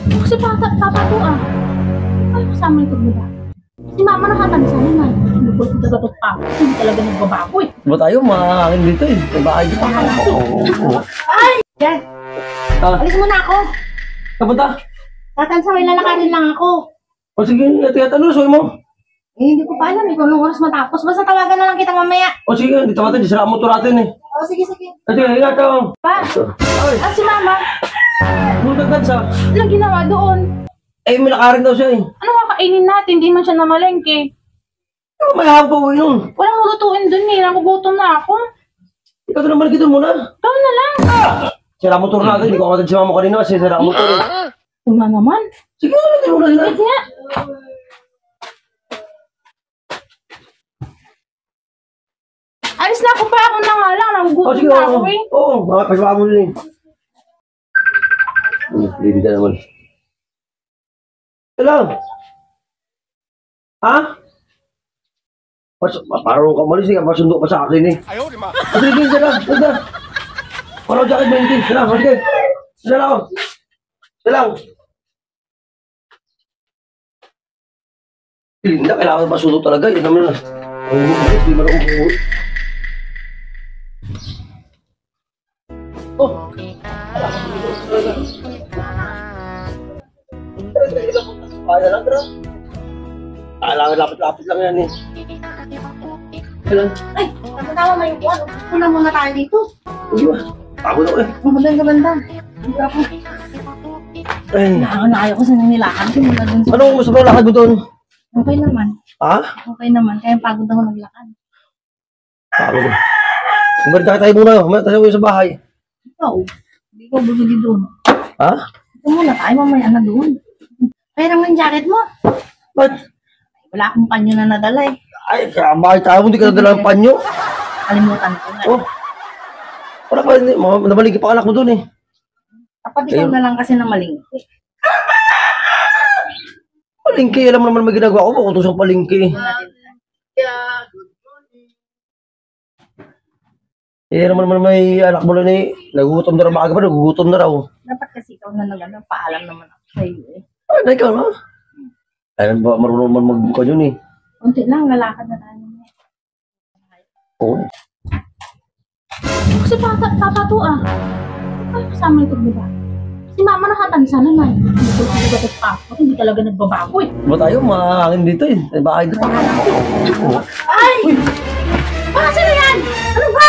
Kasi papa ko ah. Ay, kasama ito ba? Si mama nakatansa naman. Hindi ko tagatot pa. Hindi talaga nagbabago eh. Ba tayo, mahangin dito eh. May bahay dito. Ay! Yan! Ah, Alis muna ako. kapunta? Tatansa, may lalakarin lang ako. O sige, ito ano, suwi mo. Eh, hindi ko pa alam eh kung anong oras matapos. Basta tawagan na lang kita mamaya. O sige, dito natin, disira ang motor natin eh. Oo, sige, sige. Sige, ingat ako. Pa! Ay, Ah, si mama. bulag sa. Anong ginawa doon? Eh, may lakarin daw siya eh. Ano kakainin natin? Hindi man siya namalengke. Ano, may hawak pa uwi nun. Walang lutuin doon eh. Nagugutom na ako. Ikaw na naman, kita muna. Gawin na lang. Sira ang motor natin, hindi ko katad si mama kanina kasi sira ang motor eh. Tuma naman. Sige, natin muna sila. Wait nga. Alis na ako pa. Ako na nga lang. O Nagugutom sige, na oo. ako eh. Oo, makapasama mo din eh. Hindi ka naman. Hello? Ha? Parang ka malis eh, pasundo pa sa akin eh. Ayaw, di ma. Sige, sige lang, sige. Parang jacket 20, sige lang, sige. Sige lang ako. Sige lang. Hindi, kailangan pasundo talaga, yun naman lang. Ang umuwi, di man ako umuwi. Oh! Kaya lang, bro. Kailangan lapit-lapit lang yan eh. Kailan? Ay, tama may upuan. Una muna tayo dito. Hindi ba? Pagod ako eh. Maganda. Hindi ako. Ay. Nakakanayo ko sa nanilakan ko. Mula dun sa... Anong gusto mo lakad mo doon? Okay naman. Ha? Okay naman. Kaya pagod ako naglakad. Pagod ako. Kumarita tayo muna. Mamaya tayo sa bahay. Ikaw, hindi ko busugin doon. Ha? Ito muna tayo, mamaya na doon. Pera mo yung jacket mo. Ba't? Wala akong panyo na nadala eh. Ay, kaya bakit tayo hindi ka nadala ng panyo? Kalimutan ko na. Oh. Wala pa, nabaligi pa anak mo doon eh. Dapat ikaw na lang kasi na malingki. Palingki, alam mo naman may ginagawa ko. Kutos ang palingki. Eh, naman may anak mo lang eh. Nagugutom na raw maaga pa, nagugutom na raw. Dapat kasi ikaw na nagano, paalam naman ako sa iyo eh. Ay, na ikaw na. Ay, ba marunong man magbuka yun eh. Unti lang, lalakad na tayo. Oo. Kasi papa to ah. Ay, kasama ito ba? Si mama nakatansa naman. Hindi ko tagatot pa. Hindi talaga nagbabago eh. Ba tayo, mahangin dito eh. May bahay dito. Ay! Ah, sino yan? Ano ba?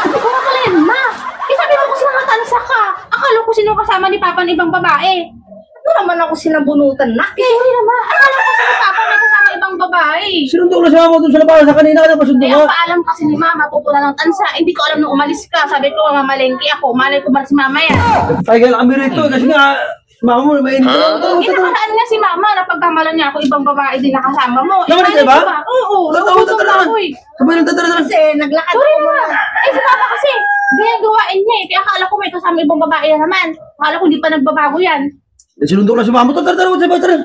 Hindi ko makalin, ma. Eh, sabi mo kasi nakatansa ka. Akala ko sino kasama ni Papa ng ibang babae. Ano naman ako sinabunutan na? Eh, hindi naman. Akala ko si Papa may kasama ibang babae. Sinundo ko na si mama doon sa labasan sa kanina. Kaya pasundo Eh, ka. ang paalam kasi ni Mama, pupula ng tansa. Hindi ko alam nung umalis ka. Sabi ko, mamalengke ako. Malay ko ba si Mama yan? Ay, kaya kami rito eh. Kasi nga, mama mo, may hindi. Eh, nakataan nga si Mama na pagkamalan niya ako, ibang babae din nakasama mo. Eh, Naman malay ka ba? ko Oo, Tatawa, nagugutom na ako eh. Sabay nang tatara. Kasi naglakad ako muna. Eh, si Papa kasi, ginagawain niya eh. Kaya akala ko may kasama ibang babae na naman. Akala ko hindi pa nagbabago yan. Sinundo ko na si mama. Tara.